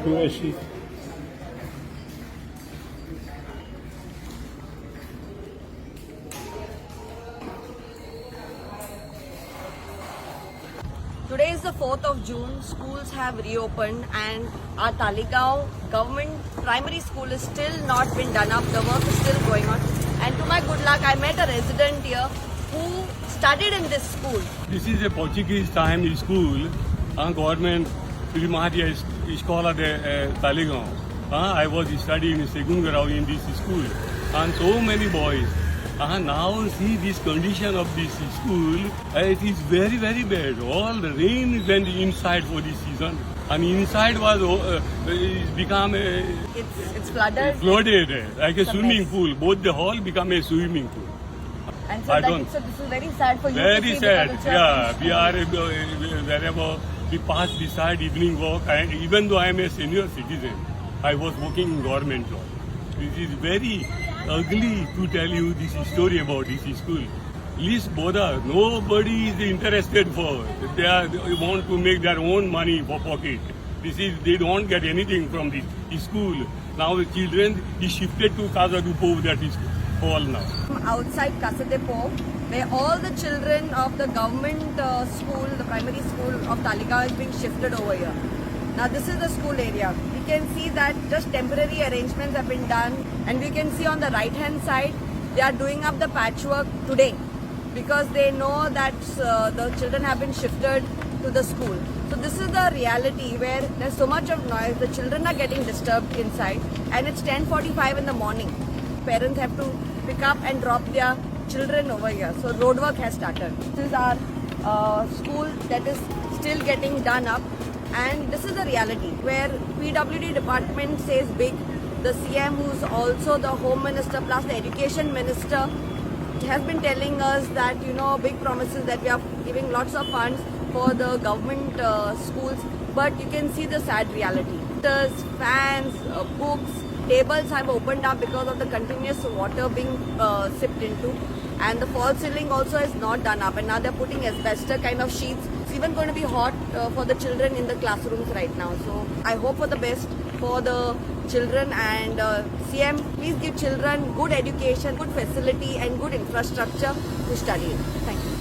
Who is she? Today is the 4th of June. Schools have reopened and our Talegaon government primary school is still not been done up. The work is still going on. And to my good luck, I met a resident here who studied in this school. This is a Portuguese time school. Government primária escola de Talegaon. I was studying in Segundo Grau in this school. And so many boys. Now see this condition of this school. It is very, very bad. All the rain went inside for this season. And inside was become It's flooded. flooded like a It's a swimming mess. pool. Both the hall become a swimming pool. And so, I that, don't- so this is very sad for you to Very see sad. because it's your Yeah, friend's we school. are wherever we pass beside evening walk. And even though I am a senior citizen, I was working in government job. This is very ugly to tell you this story about this school. Least bother. Nobody is interested for. They want to make their own money for pocket. They don't get anything from this school. Now the children is shifted to Casa do Povo, that is all now. Outside Casa de Po, where all the children of the government school, the primary school of Talegaon is being shifted over here. Now this is the school area. We can see that just temporary arrangements have been done, and we can see on the right hand side they are doing up the patchwork today because they know that the children have been shifted to the school. So this is the reality where there's so much of noise, the children are getting disturbed inside, and it's 10:45 in the morning. Parents have to pick up and drop their children over here. So road work has started. This is our school that is still getting done up, and this is the reality where PWD department says big. The CM, who's also the Home Minister plus the Education Minister, has been telling us that big promises that we are giving lots of funds for the government schools, but you can see the sad reality. The fans, books, tables have opened up because of the continuous water being sipped into, and the false ceiling also is not done up, and now they're putting asbestos kind of sheets. It's even going to be hot for the children in the classrooms right now. So I hope for the best for the children, and CM, please give children good education, good facility and good infrastructure to study in. Thank you.